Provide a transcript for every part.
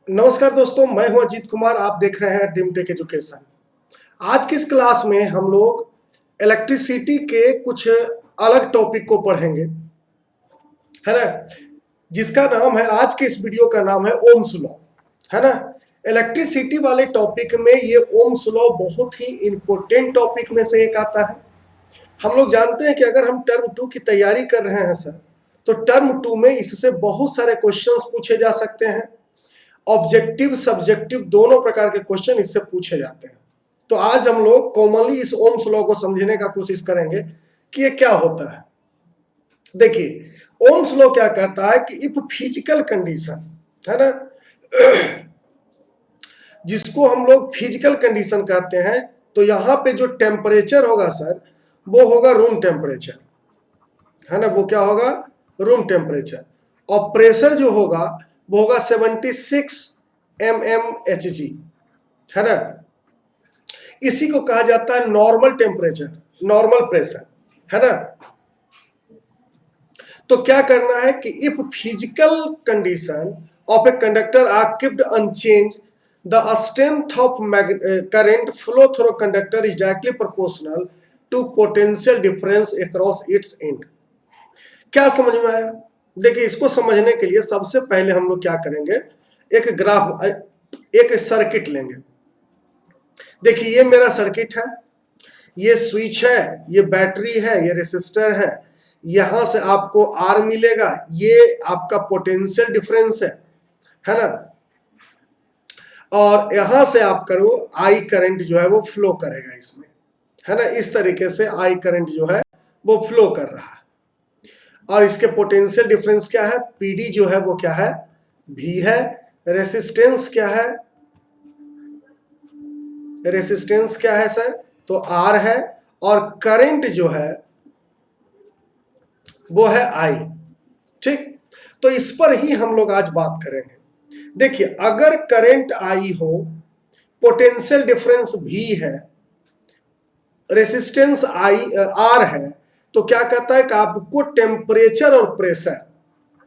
नमस्कार दोस्तों, मैं हूं अजीत कुमार। आप देख रहे हैं ड्रीम टेक एजुकेशन। आज की इस क्लास में हम लोग इलेक्ट्रिसिटी के कुछ अलग टॉपिक को पढ़ेंगे, है ना, जिसका नाम है, आज के इस वीडियो का नाम है ओम्स लॉ, है ना। इलेक्ट्रिसिटी वाले टॉपिक में ये ओम्स लॉ बहुत ही इंपॉर्टेंट टॉपिक में से एक आता है। हम लोग जानते हैं कि अगर हम टर्म 2 की तैयारी कर रहे हैं सर, तो टर्म 2 में इससे बहुत सारे क्वेश्चंस पूछे जा सकते हैं। ऑब्जेक्टिव सब्जेक्टिव दोनों प्रकार के क्वेश्चन इससे पूछे जाते हैं। तो आज हम लोग कॉमनली इस ओम्स लॉ को समझने का कोशिश करेंगे कि ये क्या होता है। देखिए, ओम्स लॉ क्या कहता है कि इफ फिजिकल कंडीशन, है ना, जिसको हम लोग फिजिकल कंडीशन कहते हैं, तो यहां पे जो टेम्परेचर होगा सर, वो होगा रूम टेम्परेचर, है ना। वो क्या होगा? Room temperature. और प्रेशर जो होगा वो होगा 76 mmHg, है ना। इसी को कहा जाता है नॉर्मल टेम्परेचर, नॉर्मल प्रेशर, है ना। तो क्या करना है कि if physical condition of a conductor are kept unchange, the strength of current flow through conductor is directly proportional to potential difference across its end. क्या समझ में आया? देखिए, इसको समझने के लिए सबसे पहले हम लोग क्या करेंगे, एक ग्राफ, एक सर्किट लेंगे। देखिए, ये मेरा सर्किट है, ये स्विच है, ये बैटरी है, ये रेसिस्टर है। यहां से आपको आर मिलेगा, ये आपका पोटेंशियल डिफरेंस है ना। और यहां से आप करो आई करंट जो है वो फ्लो करेगा इसमें, है ना। इस तरीके से आई करंट जो है वो फ्लो कर रहा है। और इसके पोटेंशियल डिफरेंस क्या है? पीडी जो है वो क्या है? भी है। रेसिस्टेंस क्या है? रेसिस्टेंस क्या है सर? तो आर है। और करंट जो है वो है आई। ठीक, तो इस पर ही हम लोग आज बात करेंगे। देखिए, अगर करंट आई हो, पोटेंशियल डिफरेंस भी है, रेसिस्टेंस आई आर है, तो क्या कहता है कि आपको टेम्परेचर और प्रेशर,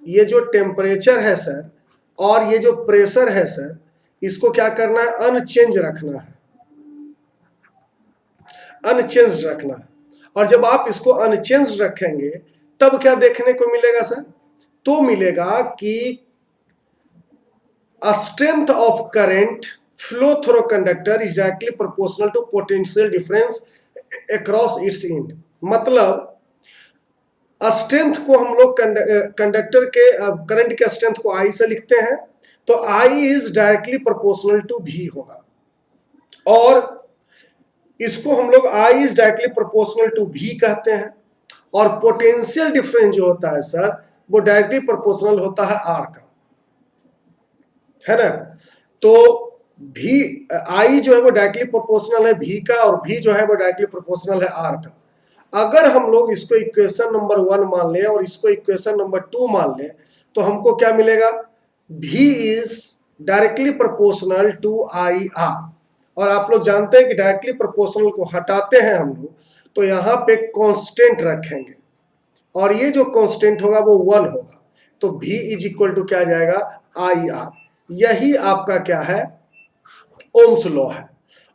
ये जो टेम्परेचर है सर और ये जो प्रेशर है सर, इसको क्या करना है? अनचेंज रखना है, अनचेंज रखना है। और जब आप इसको अनचेंज रखेंगे तब क्या देखने को मिलेगा सर? तो मिलेगा कि strength of current flow through conductor is directly proportional to potential difference across its end. मतलब स्ट्रेंथ को हम लोग कंडक्टर के करंट के स्ट्रेंथ को आई से लिखते हैं, तो I is directly proportional to भी होगा। और इसको हम लोग I is directly proportional to भी कहते हैं। और पोटेंशियल डिफरेंस जो होता है सर, वो डायरेक्टली प्रोपोर्शनल होता है आर का, है ना। तो भी आई जो है वो डायरेक्टली प्रोपोर्शनल है भी का, और भी जो है वो डायरेक्टली प्रोपोर्शनल है आर का। अगर हम लोग इसको इक्वेशन नंबर 1 मान लें और इसको इक्वेशन नंबर 2 मान लें, तो हमको क्या मिलेगा? V is directly proportional to I R. और आप लोग जानते हैं कि डायरेक्टली प्रोपोर्शनल को हटाते हैं हम लोग, तो यहां पे कांस्टेंट रखेंगे, और ये जो कांस्टेंट होगा वो 1 होगा। तो भी इज इक्वल टू क्या आ जाएगा? I R. यही आपका क्या है? ओम्स लॉ है।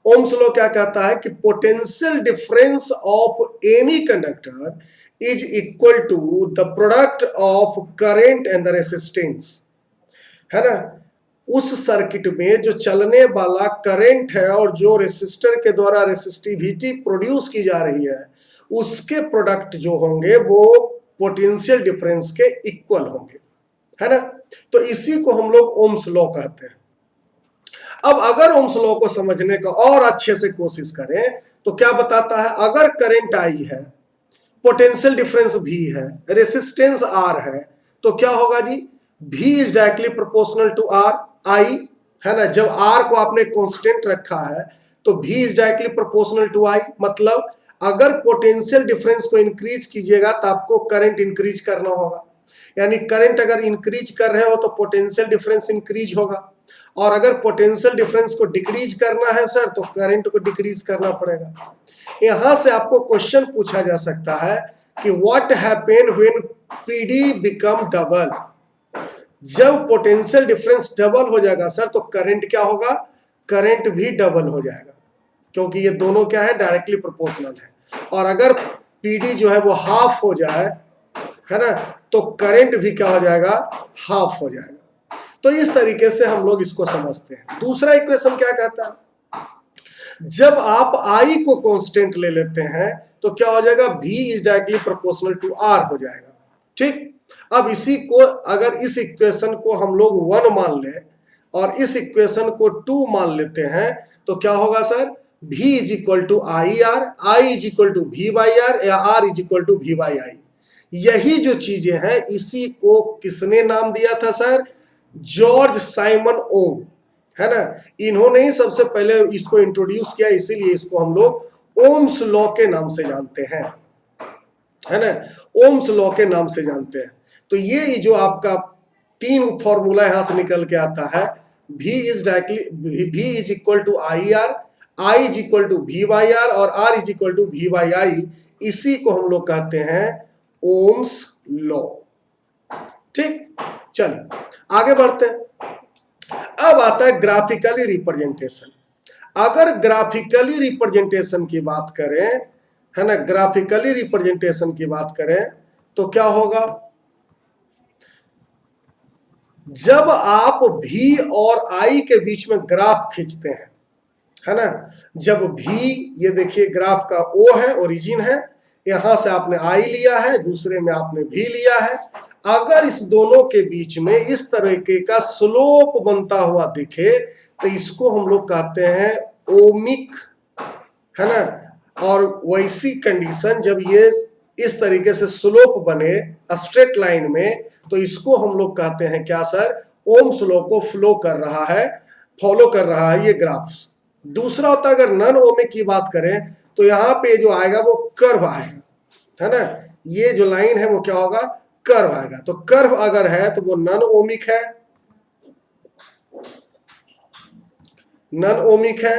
ओम्स लॉ क्या कहता है कि potential difference of any conductor is equal to the product of current and the resistance, है ना। उस सर्किट में जो चलने वाला करंट है और जो रेसिस्टर के द्वारा रेसिस्टिविटी प्रोड्यूस की जा रही है, उसके प्रोडक्ट जो होंगे वो पोटेंशियल डिफरेंस के इक्वल होंगे, है ना। तो इसी को हम लोग ओम्स लॉ कहते हैं। अब अगर ओम्स लॉ को समझने का और अच्छे से कोशिश करें तो क्या बताता है? अगर करंट आई है, पोटेंशियल डिफरेंस भी है, रेसिस्टेंस आर है, तो क्या होगा जी? V is directly proportional to R I, है ना। जब आर को आपने कांस्टेंट रखा है तो भी इज डायरेक्टली प्रोपोर्शनल टू आई। मतलब अगर पोटेंशियल डिफरेंस को इंक्रीज कीजिएगा तो आपको करंट इंक्रीज करना होगा, यानी करंट अगर इंक्रीज कर रहे हो तो पोटेंशियल डिफरेंस इंक्रीज होगा। और अगर पोटेंशियल डिफरेंस को डिक्रीज करना है सर, तो करंट को डिक्रीज करना पड़ेगा। यहां से आपको क्वेश्चन पूछा जा सकता है कि what happen when PD become double. जब पोटेंशियल डिफरेंस डबल हो जाएगा सर तो करंट क्या होगा, करंट भी डबल हो जाएगा, क्योंकि ये दोनों क्या है, डायरेक्टली प्रोपोर्शनल है। और अगर पीडी जो है वो हाफ हो जाए, है ना, तो करंट भी क्या हो जाएगा, हाफ हो जाएगा। तो इस तरीके से हम लोग इसको समझते हैं। दूसरा इक्वेशन क्या कहता है, जब आप I को कांस्टेंट ले लेते हैं तो क्या हो जाएगा, V is directly proportional to R हो जाएगा। ठीक, अब इसी को अगर इस इक्वेशन को हम लोग 1 मान ले और इस इक्वेशन को 2 मान लेते हैं तो क्या होगा sir, V is equal to I R, I is equal to V by R या R is equal to V by I. यही जो चीजें हैं इसी को किसने नाम दिया था सर, जॉर्ज साइमन ओम, है ना, इन्होंने ही सबसे पहले इसको इंट्रोड्यूस किया, इसीलिए इसको हम लोग ओम्स लॉ के नाम से जानते हैं, है ना, ओम्स लॉ के नाम से जानते हैं। तो ये जो आपका 3 फॉर्मूला यहां से निकल के आता है, V is equal to I R, I is equal to V by R और R is equal to V by I, इसी को हम लोग कहते हैं ओम्स लॉ। ठीक, चलिए आगे बढ़ते हैं। अब आता है ग्राफिकली रिप्रेजेंटेशन। अगर ग्राफिकली रिप्रेजेंटेशन की बात करें, है ना, ग्राफिकली रिप्रेजेंटेशन की बात करें तो क्या होगा, जब आप V और I के बीच में ग्राफ खींचते हैं, है ना, जब V, ये देखिए ग्राफ का O है, ओरिजिन है, यहां से आपने I लिया है, दूसरे में आपने V लिया है, अगर इस दोनों के बीच में इस तरीके का स्लोप बनता हुआ दिखे तो इसको हम लोग कहते हैं ओमिक, है ना। और वैसी कंडीशन जब ये इस तरीके से स्लोप बने स्ट्रेट लाइन में तो इसको हम लोग कहते हैं क्या सर, ओम्स लॉ को फॉलो कर रहा है ये ग्राफ। दूसरा होता है अगर नॉन ओमिक की बात करें तो यहाँ पे जो आएगा वो कर्व आएगा, है ना, ये जो लाइन है वो क्या होगा, कर्व आएगा। तो कर्व अगर है तो वो नॉन ओमिक है, नॉन ओमिक है,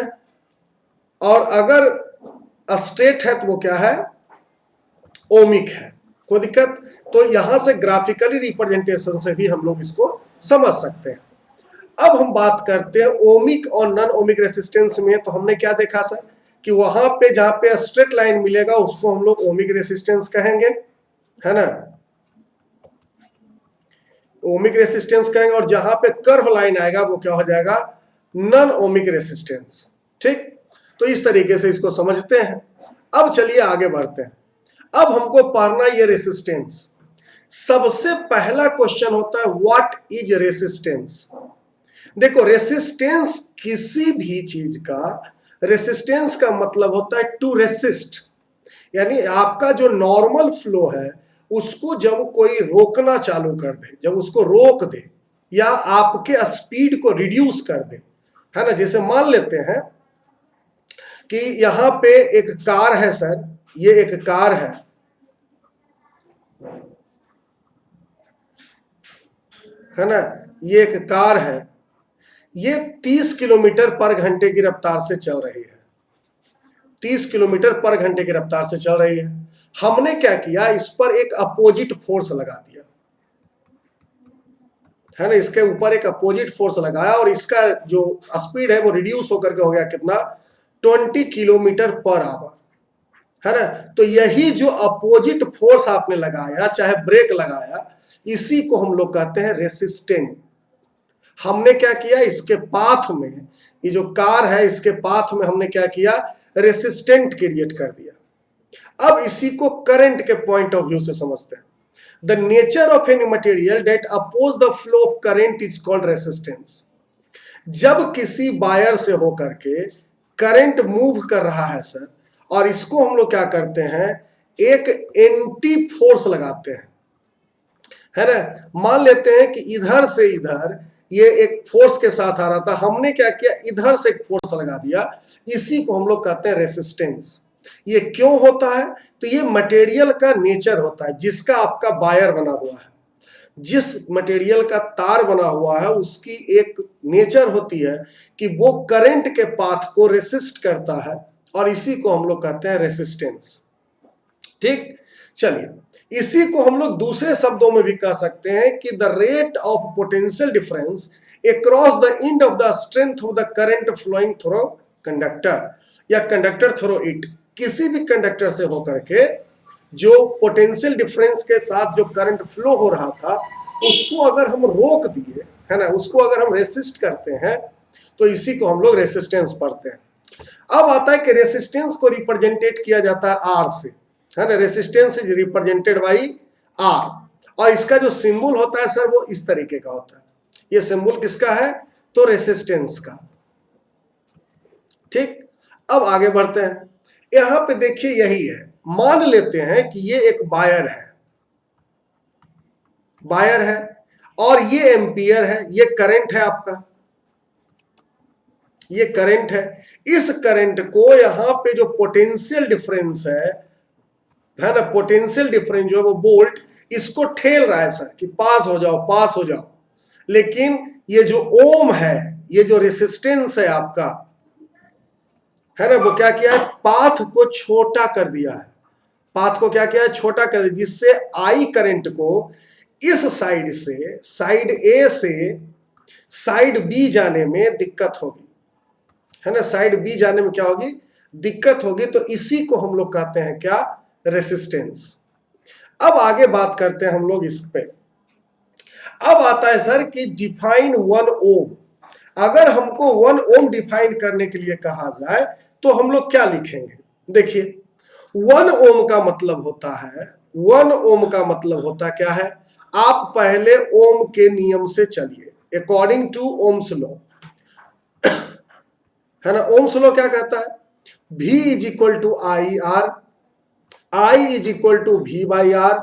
और अगर स्ट्रेट है तो वो क्या है, ओमिक है। कोई दिक्कत, तो यहां से ग्राफिकली रिप्रेजेंटेशन से भी हम लोग इसको समझ सकते हैं। अब हम बात करते हैं ओमिक और नॉन ओमिक रेसिस्टेंस में। तो हमने क्या देखा सर कि वहां पे जहां पे स्ट्रेट लाइन मिलेगा उसको हम लोग ओमिक रेसिस्टेंस कहेंगे, है ना, ओमिक रेसिस्टेंस कहेंगे, और जहां पे कर्व लाइन आएगा वो क्या हो जाएगा, नॉन ओमिक रेसिस्टेंस। ठीक, तो इस तरीके से इसको समझते हैं। अब चलिए आगे बढ़ते हैं। अब हमको पढ़ना ये रेसिस्टेंस। सबसे पहला क्वेश्चन होता है व्हाट इज रेसिस्टेंस। देखो रेसिस्टेंस किसी भी चीज का, रेसिस्टेंस का मतलब होता है टू रेसिस्ट, यानी आपका जो नॉर्मल फ्लो है उसको जब कोई रोकना चालू कर दे, जब उसको रोक दे या आपके स्पीड को रिड्यूस कर दे, है ना। जैसे मान लेते हैं कि यहां पे एक कार है सर, ये एक कार है ना, ये एक कार है, ये 30 किलोमीटर पर घंटे की रफ्तार से चल रही है, 30 किलोमीटर पर घंटे की रफ्तार से चल रही है। हमने क्या किया, इस पर एक अपोजिट फोर्स लगा दिया, है ना, इसके ऊपर एक अपोजिट फोर्स लगाया और इसका जो स्पीड है वो रिड्यूस होकर के हो गया कितना, 20 किलोमीटर पर आवर, है ना। तो यही जो अपोजिट फोर्स आपने लगाया, चाहे ब्रेक लगाया, इसी को हम लोग कहते हैं रेसिस्टेंट। हमने क्या किया, इसके पाथ में, ये जो कार है इसके पाथ में हमने क्या किया, रेसिस्टेंट क्रिएट कर दिया। अब इसी को करंट के पॉइंट ऑफ व्यू से समझते हैं। The nature of any material that oppose the flow of current is called resistance. जब किसी वायर से होकर के करंट मूव कर रहा है सर, और इसको हम लोग क्या करते हैं, एक एंटी फोर्स लगाते हैं, है ना। मान लेते हैं कि इधर से इधर ये एक फोर्स के साथ आ रहा था, हमने क्या किया, इधर से एक फोर्स लगा दिया, इसी को हम लोग कहते हैं रेसिस्टेंस। ये क्यों होता है, तो ये मटेरियल का नेचर होता है, जिसका आपका वायर बना हुआ है, जिस मटेरियल का तार बना हुआ है उसकी एक नेचर होती है कि वो करंट के पाथ को रेसिस्ट करता है, और इसी को हम लोग कहते हैं रेसिस्टेंस। ठीक, चलिए इसी को हम लोग दूसरे शब्दों में भी कह सकते हैं कि the rate of potential difference across the end of the strength of the current flowing through conductor या कंडक्टर थ्रू इट। किसी भी कंडक्टर से होकर के जो पोटेंशियल डिफरेंस के साथ जो करंट फ्लो हो रहा था उसको अगर हम रोक दिए, है ना, उसको अगर हम रेसिस्ट करते हैं तो इसी को हम लोग रेसिस्टेंस पढ़ते हैं। अब आता है कि रेसिस्टेंस को रिप्रेजेंटेट किया जाता है आर से, है ना। Resistance is represented by R, और इसका जो सिंबल होता है सर वो इस तरीके का होता है। ये सिंबल किसका है? तो रेसिस्टेंस का। ठीक, अब आगे बढ़ते हैं। यहां पे देखिए यही है, मान लेते हैं कि ये एक वायर है, वायर है और ये एम्पियर है, ये करंट है आपका, ये करंट है। इस करंट को यहां पे जो पोटेंशियल डिफरेंस है ना, पोटेंशियल डिफरेंस जो है वो वोल्ट, इसको ठेल रहा है सर कि पास हो जाओ पास हो जाओ। लेकिन ये जो ओम है, ये जो रेसिस्टेंस है आपका, है ना, वो क्या किया है? पाथ को छोटा कर दिया है। पाथ को क्या किया है? छोटा कर दिया, जिससे आई करंट को इस साइड से, साइड ए से साइड बी जाने में दिक्कत होगी, है ना। साइड बी जाने में क्या होगी? दिक्कत होगी। तो इसी को हम लोग कहते हैं क्या? रेसिस्टेंस। अब आगे बात करते हैं हम लोग इस पे। अब आता है सर कि डिफाइन 1 ओम। अगर हमको 1 ओम डिफाइन करने के लिए कहा जाए तो हम लोग क्या लिखेंगे? देखिए 1 ओम का मतलब होता है, 1 ओम का मतलब होता क्या है? आप पहले ओम के नियम से चलिए, अकॉर्डिंग टू ओम्स लॉ, है ना। ओम्स लॉ क्या कहता है? V is equal to I R, I is equal to V by R,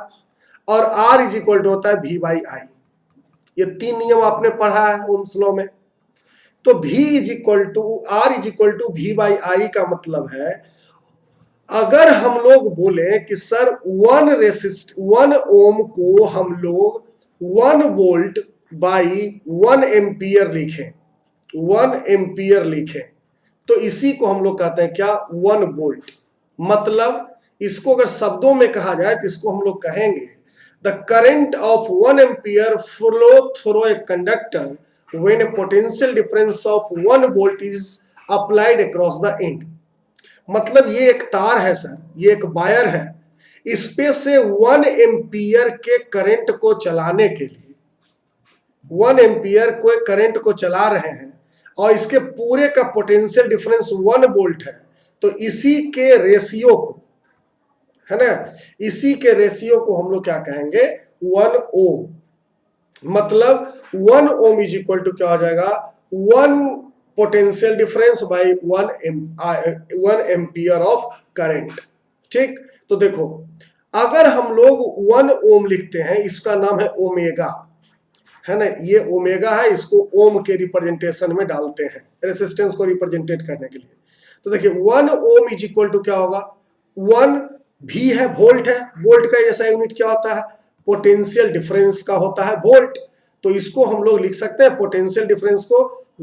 और R इज इक्वल टू होता है V बाई आई। ये 3 नियम आपने पढ़ा है ओम्स लॉ में। तो V is equal to R is equal to V by I का मतलब है, अगर हम लोग बोले कि सर 1 ओम को हम लोग 1 वोल्ट बाई 1 एम्पियर लिखें, 1 एम्पियर लिखें, तो इसी को हम लोग कहते हैं क्या? 1 वोल्ट। मतलब इसको अगर शब्दों में कहा जाए तो इसको हम लोग कहेंगे the current of 1 ampere flow through a conductor when A potential difference of 1 volt is applied across the and. मतलब ये एक तार है सर, ये एक वायर है, इस पे से 1 एम्पियर के करंट को चलाने के लिए 1 एम्पियर को करंट को चला रहे हैं और इसके पूरे का पोटेंशियल डिफरेंस 1 वोल्ट है। तो इसी के रेशियो को, है ना, इसी के रेशियो को हम लोग क्या कहेंगे? 1 ओम। मतलब 1 ओम इज इक्वल टू क्या हो जाएगा? 1 potential difference by 1 ampere of current. ठीक, तो देखो अगर हम लोग 1 ओम लिखते हैं, इसका नाम है ओमेगा, है ना। ये ओमेगा है, इसको ओम के रिप्रेजेंटेशन में डालते हैं रेसिस्टेंस को रिप्रेजेंटेट करने के लिए। तो देखिए 1 ओम इज इक्वल टू क्या होगा? 1 भी है, वोल्ट है, वोल्ट का ऐसा यूनिट क्या होता है? पोटेंशियल डिफरेंस का होता है वोल्ट। तो इसको हम लोग लिख सकते हैं पोटेंशियल डिफरेंस को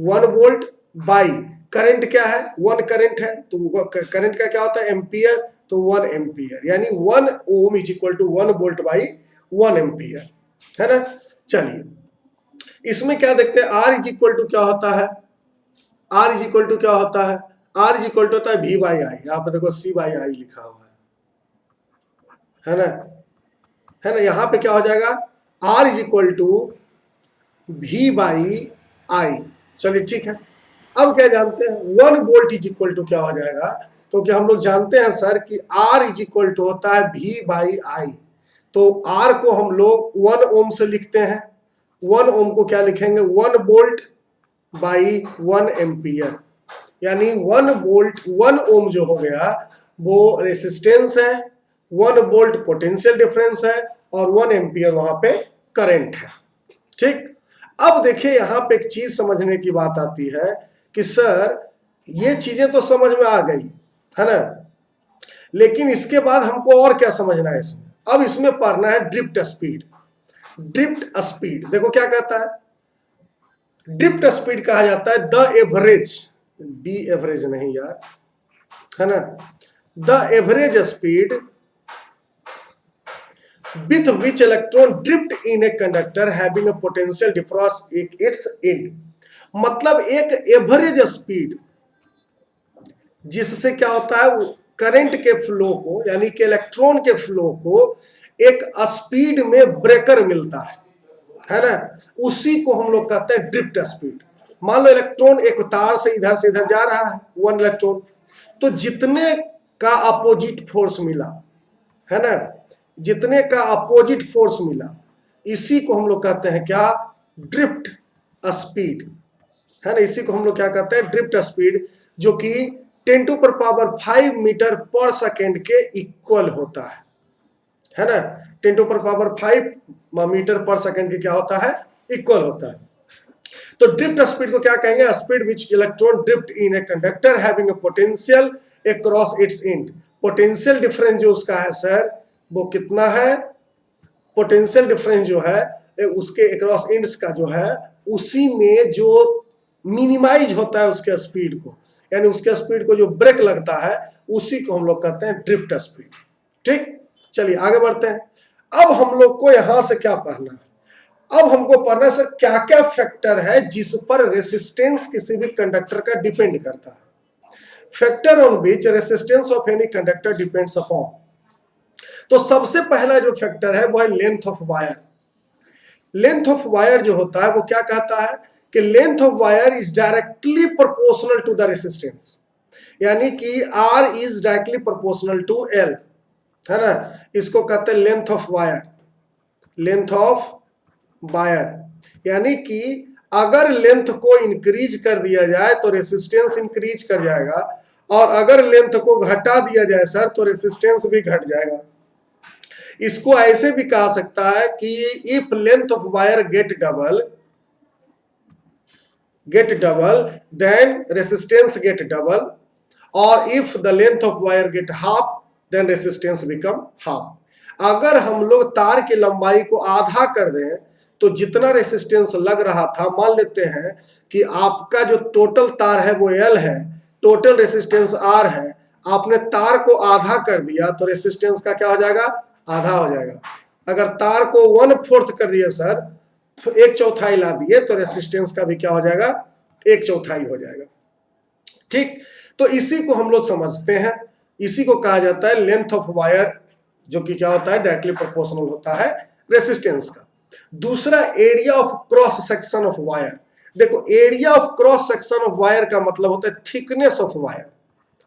1 वोल्ट बाई करंट क्या है? 1 करंट है, तो करंट का क्या होता है? एम्पियर, तो 1 एम्पियर, यानी 1 ohm is equal to 1 volt by 1 ampere, है ना। चलिए इसमें क्या देखते हैं? आर इज इक्वल टू क्या होता है? आर इज इक्वल टू क्या होता है? आर इज इक्वल टू होता है V बाई आई। यहाँ पे देखो C बाई आई लिखा हुआ है ना, है ना। यहाँ पे क्या हो जाएगा? R is equal to V by I. चलिए ठीक है। अब क्या जानते हैं? 1 वोल्ट इज इक्वल टू क्या हो जाएगा? क्योंकि हम लोग जानते हैं सर कि R इज इक्वल टू होता है V बाई आई। तो R को हम लोग 1 ओम से लिखते हैं, 1 ओम को क्या लिखेंगे? 1 वोल्ट बाई 1 एम्पियर, यानी 1 वोल्ट 1 ओम जो हो गया वो रेसिस्टेंस है, 1 वोल्ट पोटेंशियल डिफरेंस है और 1 एम्पियर वहां पे करंट है। ठीक, अब देखिए यहां पे एक चीज समझने की बात आती है कि सर ये चीजें तो समझ में आ गई, है ना, लेकिन इसके बाद हमको और क्या समझना है इसमें? अब इसमें पढ़ना है ड्रिफ्ट स्पीड। ड्रिफ्ट स्पीड देखो क्या कहता है? ड्रिफ्ट स्पीड कहा जाता है द एवरेज, बी एवरेज नहीं यार, है ना, the average speed with which electron drift in a conductor having a potential difference its end। मतलब एक एवरेज स्पीड जिससे क्या होता है, करंट के फ्लो को यानी कि इलेक्ट्रॉन के फ्लो को एक स्पीड में ब्रेकर मिलता है ना, उसी को हम लोग कहते हैं ड्रिफ्ट स्पीड। मान लो इलेक्ट्रॉन एक तार से इधर जा रहा है, वन इलेक्ट्रॉन, तो जितने का अपोजिट फोर्स मिला है ना, जितने का अपोजिट फोर्स मिला, इसी को हम लोग कहते हैं क्या, ड्रिफ्ट स्पीड, है ना। इसी को हम लोग क्या कहते हैं, ड्रिफ्ट स्पीड, जो कि 10⁵ मीटर पर सेकेंड के इक्वल होता है ना। 10⁵ मीटर पर सेकेंड के क्या होता है, इक्वल होता है। तो ड्रिफ्ट स्पीड को क्या कहेंगे, speed which electron drift in a conductor having a potential across its and. Potential difference जो उसका है सर, वो कितना है, पोटेंशियल डिफरेंस जो है उसके अक्रॉस एंड्स का जो है, उसी में जो मिनिमाइज होता है उसके स्पीड को, यानी उसके स्पीड को जो ब्रेक लगता है, उसी को हम लोग कहते हैं ड्रिफ्ट स्पीड। ठीक, चलिए आगे बढ़ते हैं। अब हम लोग को यहां से क्या पढ़ना है, अब हमको पढ़ना है सर क्या क्या फैक्टर है जिस पर रेसिस्टेंस किसी भी कंडक्टर का डिपेंड करता है। Factor on which resistance of any conductor depends upon. तो सबसे पहला जो फैक्टर है वो है length of wire. Length of wire जो होता है वो क्या कहता है कि length of wire is directly proportional to the resistance, यानी कि R is directly proportional to L, है ना। इसको कहते हैं length of wire. Length of wire यानी कि अगर लेंथ को इंक्रीज कर दिया जाए तो रेसिस्टेंस इंक्रीज कर जाएगा, और अगर लेंथ को घटा दिया जाए सर तो रेसिस्टेंस भी घट जाएगा। इसको ऐसे भी कहा सकता है कि if length of wire get double then resistance get double, और if the length of wire get half then resistance become half. अगर हम लोग तार की लंबाई को आधा कर दें तो जितना रेसिस्टेंस लग रहा था, मान लेते हैं कि आपका जो टोटल तार है वो L है, टोटल रेसिस्टेंस R है, आपने तार को आधा कर दिया तो रेसिस्टेंस का क्या हो जाएगा, आधा हो जाएगा। अगर तार को 1/4 कर दिया सर, 1/4 ला दिए तो रेसिस्टेंस का भी क्या हो जाएगा, 1/4 हो जाएगा। ठीक, तो इसी को हम लोग समझते हैं, इसी को कहा जाता है लेंथ ऑफ वायर, जो कि क्या होता है, डायरेक्टली प्रोपोर्शनल होता है रेसिस्टेंस का। दूसरा area of cross section of wire. देखो area of cross section of wire का मतलब होता है थिकनेस ऑफ वायर,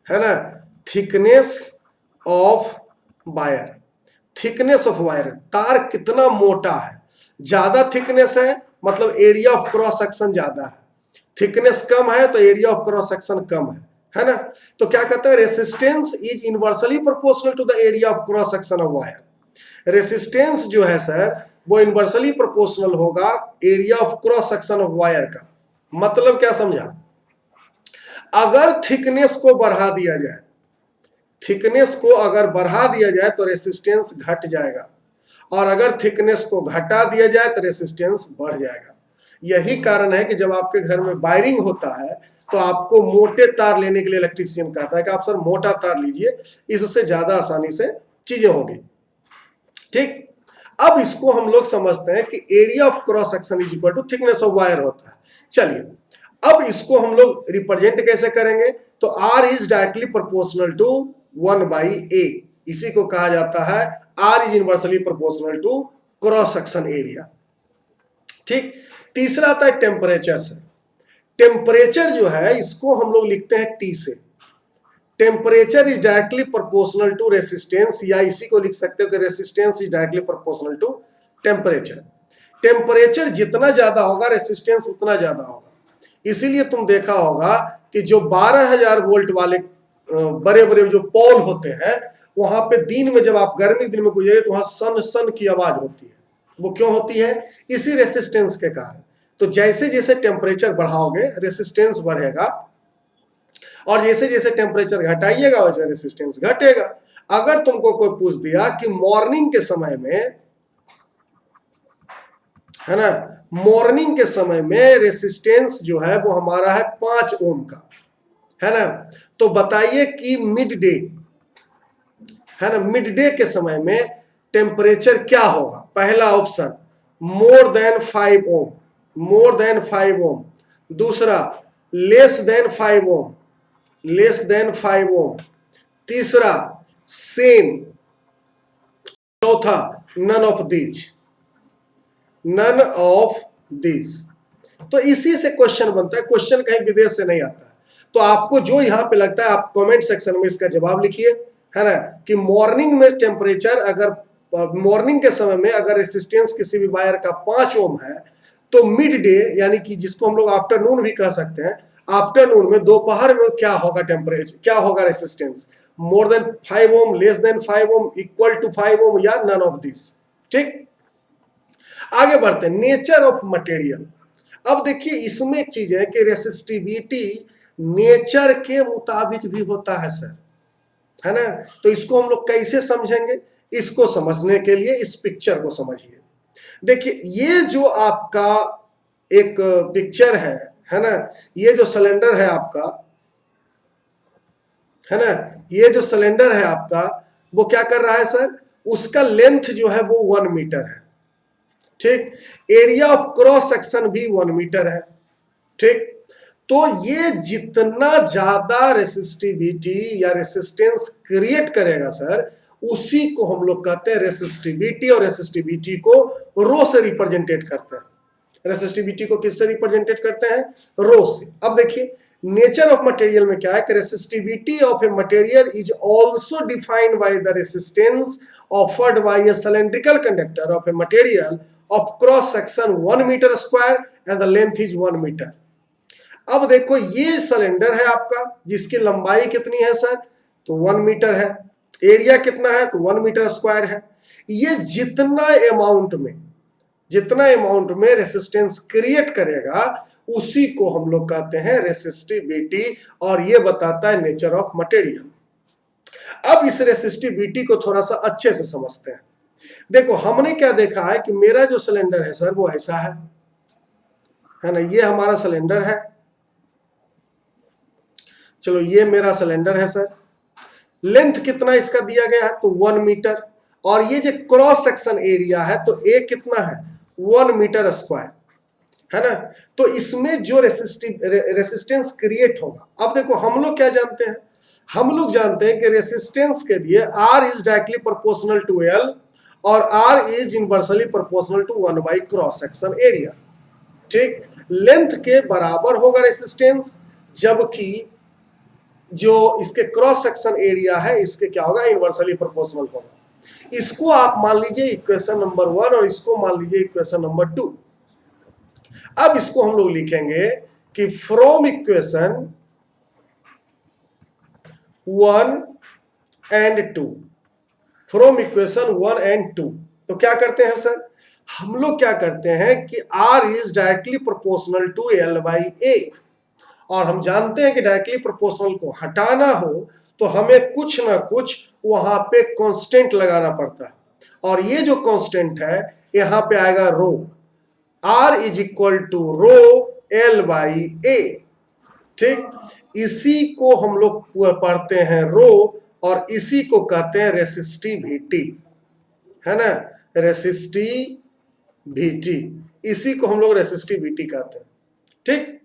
है ना, thickness of wire. Thickness of wire, तार कितना मोटा है, ज्यादा थिकनेस है मतलब एरिया ऑफ क्रॉस सेक्शन ज्यादा है, थिकनेस कम है तो एरिया ऑफ क्रॉस सेक्शन कम है ना। तो क्या कहता है, resistance is inversely proportional to the area of cross section of wire. Resistance जो है सर वो इनवर्सली प्रोपोर्शनल होगा area of cross section of wire का। मतलब क्या समझा, अगर थिकनेस को बढ़ा दिया जाए, थिकनेस को अगर बढ़ा दिया जाए तो रेसिस्टेंस घट जाएगा, और अगर थिकनेस को घटा दिया जाए तो रेसिस्टेंस बढ़ जाएगा। यही कारण है कि जब आपके घर में वायरिंग होता है तो आपको मोटे तार लेने के लिए इलेक्ट्रीशियन कहता है कि आप सर मोटा तार लीजिए, इससे ज्यादा आसानी से चीजें होगी। ठीक, अब इसको हम लोग समझते हैं कि area of cross section is equal to thickness of wire होता है। चलिए अब इसको हम लोग रिप्रेजेंट कैसे करेंगे, तो R is directly proportional to 1/A, इसी को कहा जाता है R is inversely proportional to cross section area. ठीक, तीसरा आता है टेम्परेचर से। टेम्परेचर जो है इसको हम लोग लिखते हैं T से। Temperature is directly proportional to resistance, या इसी को लिख सकते हो कि resistance is directly proportional to temperature. Temperature जितना ज्यादा होगा रेसिस्टेंस उतना ज्यादा होगा। इसीलिए तुम देखा होगा कि जो 12,000 वोल्ट वाले बड़े बड़े जो पोल होते हैं, वहां पे दिन में जब आप गर्मी दिन में गुजरे तो वहां सन सन की आवाज होती है। वो क्यों होती है, इसी रेसिस्टेंस के कारण। तो जैसे जैसे टेम्परेचर बढ़ाओगे रेसिस्टेंस बढ़ेगा, और जैसे जैसे टेम्परेचर घटाइएगा वैसे रेसिस्टेंस घटेगा। अगर तुमको कोई पूछ दिया कि मॉर्निंग के समय में, है ना, मॉर्निंग के समय में रेसिस्टेंस जो है वो हमारा है 5 ओम का, है ना, तो बताइए कि मिड डे, है ना, मिड डे के समय में टेम्परेचर क्या होगा? पहला option more than 5 ohm, more than 5 ohm. दूसरा less than 5 ohm, less than 5 ohm. तीसरा सेम। चौथा none of these, none of these. तो इसी से क्वेश्चन बनता है, क्वेश्चन कहीं विदेश से नहीं आता है। तो आपको जो यहां पे लगता है आप कमेंट सेक्शन में इसका जवाब लिखिए, है ना, कि मॉर्निंग में टेम्परेचर अगर मॉर्निंग के समय में अगर रेसिस्टेंस किसी भी वायर का 5 ओम है तो मिड डे यानी कि जिसको हम लोग आफ्टरनून भी कह सकते हैं, आफ्टरनून में दोपहर में क्या होगा टेम्परेचर, क्या होगा resistance? More than 5 ohm, less than 5 ohm, equal to 5 ohm या नन ऑफ दिस। ठीक, आगे बढ़ते हैं। Nature of material. अब देखिए इसमें एक चीज है कि रेसिस्टिविटी नेचर के मुताबिक भी होता है सर, है ना। तो इसको हम लोग कैसे समझेंगे? इसको समझने के लिए इस पिक्चर को समझिए। देखिए ये जो आपका एक पिक्चर है ना, ये जो सिलेंडर है आपका, है ना, ये जो सिलेंडर है आपका वो क्या कर रहा है सर? उसका लेंथ जो है वो 1 मीटर है। ठीक, एरिया ऑफ क्रॉस सेक्शन भी 1 मीटर है। ठीक, तो ये जितना ज्यादा रेसिस्टिविटी या रेसिस्टेंस क्रिएट करेगा सर, उसी को हम लोग कहते हैं रेसिस्टिविटी, और रेसिस्टिविटी को रो से रिप्रेजेंटेट करते हैं। रेसिस्टिविटी को किससे रिप्रेजेंटेट करते हैं? रो से। अब देखिए नेचर ऑफ मटेरियल में क्या है कि resistivity of a material is also defined by the resistance offered by a cylindrical conductor of a material of cross section 1 metre square and the length is 1 metre. अब देखो ये cylinder है आपका जिसकी लंबाई कितनी है सर? तो 1 मीटर है। एरिया कितना है? तो 1 मीटर स्क्वायर है। ये जितना अमाउंट में रेसिस्टेंस क्रिएट करेगा उसी को हम लोग कहते हैं रेसिस्टिविटी, और ये बताता है नेचर ऑफ मटेरियल। अब इस रेसिस्टिविटी को थोड़ा सा अच्छे से समझते हैं। देखो हमने क्या देखा है कि मेरा जो सिलेंडर है सर वो ऐसा है ना, ये हमारा सिलेंडर है। चलो ये मेरा सिलेंडर है सर, लेंथ कितना इसका दिया गया है? तो 1 मीटर, और ये जो क्रॉस सेक्शन एरिया है तो ए कितना है? 1 मीटर स्क्वायर, है ना। तो इसमें जो रेसिस्टेंस क्रिएट होगा, अब देखो हम लोग क्या जानते हैं? हम लोग जानते हैं कि रेसिस्टेंस के लिए R is directly proportional to L और R is inversely proportional to 1 by cross section area. ठीक, लेंथ के बराबर होगा रेसिस्टेंस, जबकि जो इसके क्रॉस सेक्शन एरिया है इसके क्या होगा? इनवर्सली प्रोपोर्शनल होगा। इसको आप मान लीजिए इक्वेशन नंबर 1 और इसको मान लीजिए इक्वेशन नंबर 2। अब इसको हम लोग लिखेंगे कि from equation 1 and 2, from equation 1 and 2। तो क्या करते हैं सर? हम लोग क्या करते हैं कि R is directly proportional to L by A, और हम जानते हैं कि डायरेक्टली प्रोपोर्शनल को हटाना हो तो हमें कुछ ना कुछ वहां पे कांस्टेंट लगाना पड़ता है, और ये जो कांस्टेंट है यहां पे आएगा rho. R is equal to rho L by A। ठीक, इसी को हम लोग पढ़ते हैं रो, और इसी को कहते हैं रेसिस्टिविटी, है ना, रेसिस्टिविटी, इसी को हम लोग रेसिस्टिविटी कहते हैं। ठीक,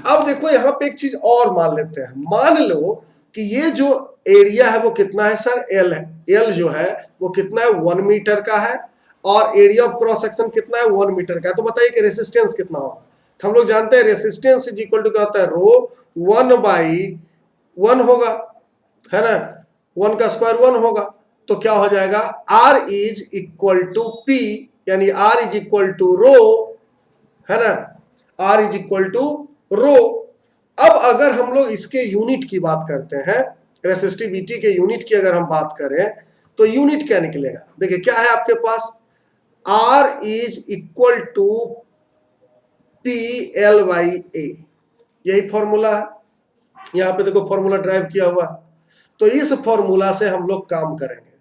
अब देखो यहां पे एक चीज और मान लेते हैं। मान लो कि ये जो एरिया है वो कितना है सर? L है। L जो है वो कितना है? 1 मीटर का है, और एरिया ऑफ क्रॉस सेक्शन कितना है? 1 मीटर का है। तो बताइए कि रेसिस्टेंस कितना होगा? तो हम लोग जानते हैं रेसिस्टेंस इज इक्वल टू क्या होता है? रो 1 बाई 1 होगा, है ना, 1 का स्क्वायर 1 होगा। तो क्या हो जाएगा? R is equal to P, यानी R is equal to rho, है ना, R is equal to rho. अब अगर हम लोग इसके यूनिट की बात करते हैं, रेसिस्टिविटी के यूनिट की अगर हम बात करें तो यूनिट क्या निकलेगा? देखिए क्या है आपके पास? R is equal to PL by A, यही फॉर्मूला है। यहां पे देखो फॉर्मूला ड्राइव किया हुआ, तो इस फॉर्मूला से हम लोग काम करेंगे।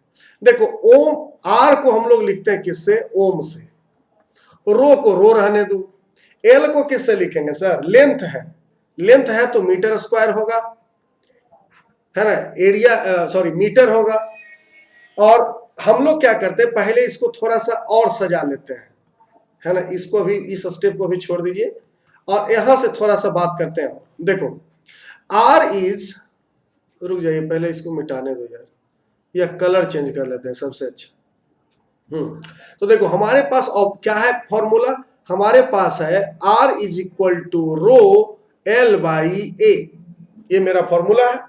देखो ओम, R को हम लोग लिखते हैं किससे? ओम से। रो को रो रहने दो। L को किससे लिखेंगे सर? लेंथ है, लेंथ है तो मीटर स्क्वायर होगा, है ना, एरिया सॉरी मीटर होगा, और हम लोग क्या करते हैं, पहले इसको थोड़ा सा और सजा लेते हैं, है ना। इसको भी, इस स्टेप को भी छोड़ दीजिए और यहां से थोड़ा सा बात करते हैं। देखो R इज, रुक जाइए पहले इसको मिटाने दो यार, या कलर चेंज कर लेते हैं सबसे अच्छा। तो देखो हमारे पास अब क्या है फॉर्मूला, हमारे पास है R is equal to rho L by A, ये मेरा फॉर्मूला है।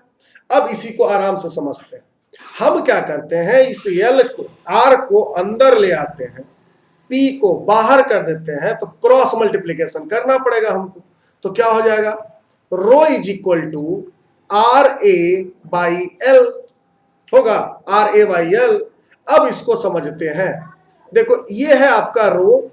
अब इसी को आराम से समझते हैं। हम क्या करते हैं, इस L को, R को अंदर ले आते हैं, P को बाहर कर देते हैं, तो क्रॉस मल्टीप्लीकेशन करना पड़ेगा हमको। तो क्या हो जाएगा, rho is equal to R A by L होगा, आर ए बाई एल। अब इसको समझते हैं। देखो ये है आपका रो,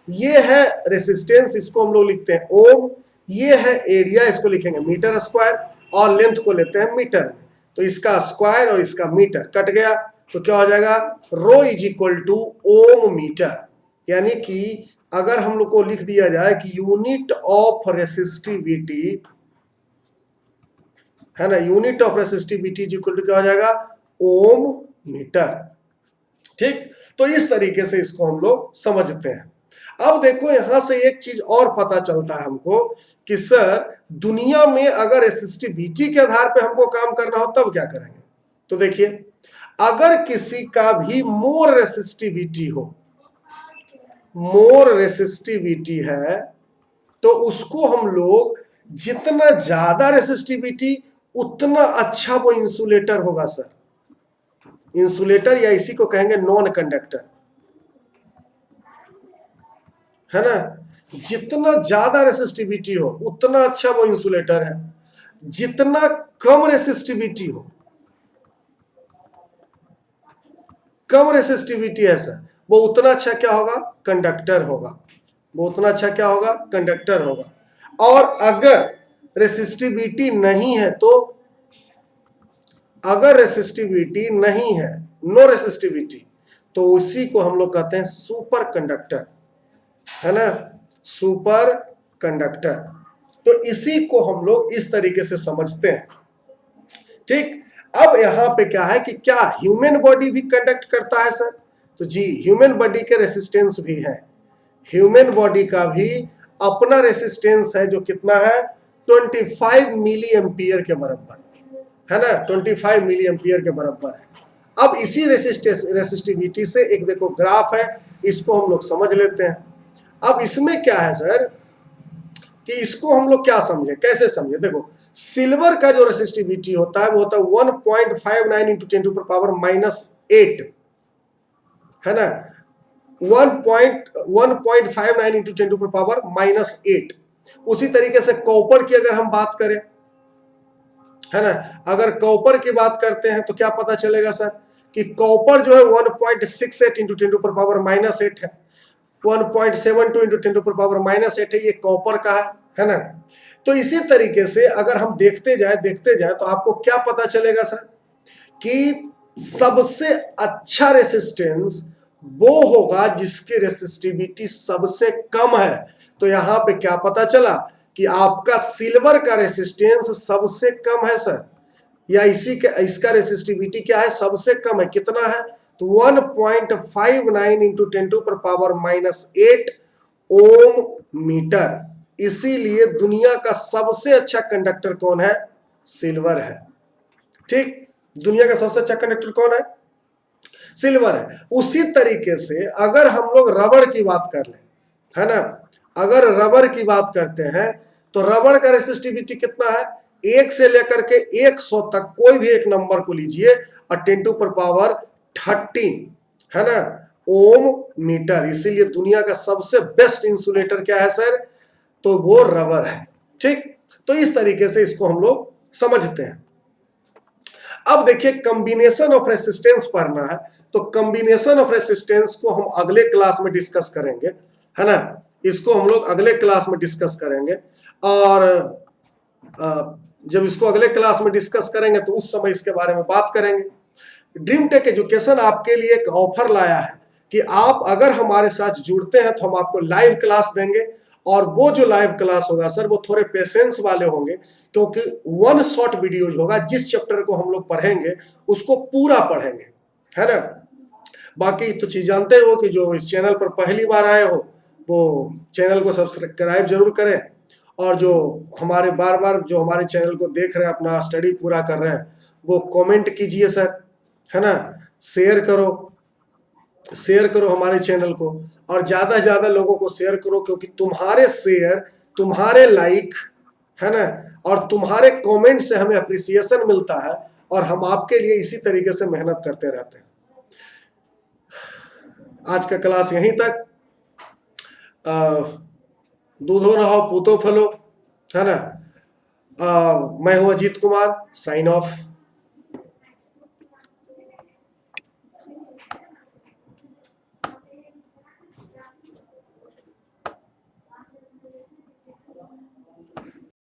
ये है रेसिस्टेंस, इसको हम लोग लिखते हैं ओम, ये है एरिया, इसको लिखेंगे मीटर स्क्वायर, और लेंथ को लेते हैं मीटर में। तो इसका स्क्वायर और इसका मीटर कट गया, तो क्या हो जाएगा, rho is equal to ohm metre. यानी कि अगर हम लोग को लिख दिया जाए कि यूनिट ऑफ रेसिस्टिविटी, है ना, unit of resistivity is equal to क्या हो जाएगा, ओम मीटर। ठीक, तो इस तरीके से इसको हम लोग समझते हैं। अब देखो यहां से एक चीज और पता चलता है हमको कि सर दुनिया में अगर रेसिस्टिविटी के आधार पे हमको काम करना हो तब क्या करेंगे। तो देखिए, अगर किसी का भी मोर रेसिस्टिविटी हो, मोर रेसिस्टिविटी है, तो उसको हम लोग जितना ज्यादा रेसिस्टिविटी उतना अच्छा वो इंसुलेटर होगा सर। इंसुलेटर या इसी को कहेंगे नॉन कंडक्टर, है ना। जितना ज्यादा रेसिस्टिविटी हो उतना अच्छा वो इंसुलेटर है, जितना कम रेसिस्टिविटी हो, कम रेसिस्टिविटी है सर, वो उतना अच्छा क्या होगा, कंडक्टर होगा। वो उतना अच्छा क्या होगा, कंडक्टर होगा। और अगर रेसिस्टिविटी नहीं है तो, अगर रेसिस्टिविटी नहीं है, नो रेसिस्टिविटी, तो उसी को हम लोग कहते हैं सुपर कंडक्टर, है ना, सुपर कंडक्टर। तो इसी को हम लोग इस तरीके से समझते हैं। ठीक, अब यहां पे क्या है कि क्या ह्यूमन बॉडी भी कंडक्ट करता है सर, तो जी ह्यूमन बॉडी के रेसिस्टेंस भी है। ह्यूमन बॉडी का भी अपना रेसिस्टेंस है, जो कितना है, 25 मिली एम्पियर के बराबर, है ना, 25 मिली एम्पियर के बराबर है। अब इसी रेसिस्टिविटी से एक देखो ग्राफ है, इसको हम लोग समझ लेते हैं। अब इसमें क्या है सर कि इसको हम लोग क्या समझे, कैसे समझे। देखो सिल्वर का जो रेसिस्टिविटी होता है वो होता है 1.59 इंटू 10 टू पावर -8, है ना, 1.59 इंटू 10 टू पावर -8। उसी तरीके से कॉपर की अगर हम बात करें, है ना, अगर कॉपर की बात करते हैं तो क्या पता चलेगा सर कि कॉपर जो है 1.68 इंटू 10 टू पावर -8 है, 1.72 इंटू 10 टू पावर -8 है, ये कॉपर का है ना। तो इसी तरीके से अगर हम देखते जाए तो आपको क्या पता चलेगा सर कि सबसे अच्छा रेसिस्टेंस वो होगा जिसकी रेसिस्टिविटी सबसे कम है। तो यहां पे क्या पता चला कि आपका सिल्वर का रेसिस्टेंस सबसे कम है सर, या इसका रेसिस्टिविटी क्या है, सबसे कम है। कितना है, तो 1.59 into 10 to power -8 ohm metre. इसीलिए दुनिया का सबसे अच्छा कंडक्टर कौन है, सिल्वर है। ठीक, दुनिया का सबसे अच्छा कंडक्टर कौन है, सिल्वर है। उसी तरीके से अगर हम लोग रबड़ की बात कर ले, है ना, अगर रबड़ की बात करते हैं तो रबड़ का रेसिस्टिविटी कितना है, 1 से लेकर के 100 तक कोई भी एक नंबर को लीजिए और 10 टू पावर 13, है ना, ओम मीटर। इसीलिए दुनिया का सबसे बेस्ट इंसुलेटर क्या है सर, तो वो रबर है। ठीक, तो इस तरीके से इसको हम लोग समझते हैं। अब देखिए कॉम्बिनेशन ऑफ रेसिस्टेंस पढ़ना है, तो कॉम्बिनेशन ऑफ रेसिस्टेंस को हम अगले क्लास में डिस्कस करेंगे, है ना, इसको हम लोग अगले क्लास में डिस्कस करेंगे। और जब इसको अगले क्लास में डिस्कस करेंगे तो उस समय इसके बारे में बात करेंगे। ड्रीम टेक एजुकेशन आपके लिए एक ऑफर लाया है कि आप अगर हमारे साथ जुड़ते हैं तो हम आपको लाइव क्लास देंगे, और वो जो लाइव क्लास होगा सर वो थोड़े पेशेंस वाले होंगे, क्योंकि 1 शॉट वीडियो होगा। जिस चैप्टर को हम लोग पढ़ेंगे उसको पूरा पढ़ेंगे, है ना, बाकी तो चीज जानते हो कि जो इस चैनल पर पहली बार आए हो वो चैनल को सब्सक्राइब जरूर करें, और जो हमारे बार बार जो हमारे चैनल को देख रहे हैं, अपना स्टडी पूरा कर रहे हैं, वो कमेंट कीजिए सर, है ना। शेयर करो हमारे चैनल को, और ज़्यादा से ज़्यादा लोगों को शेयर करो, क्योंकि तुम्हारे शेयर, तुम्हारे लाइक, है ना, और तुम्हारे कमेंट से हमें अप्रिसिएशन मिलता है, और हम आपके लिए इसी तरीके से मेहनत करते रहते हैं। आज का क्लास यहीं तक। दूधो रहो पूतो फलो, है ना। मैं हूं अजीत कुमार, साइन ऑफ।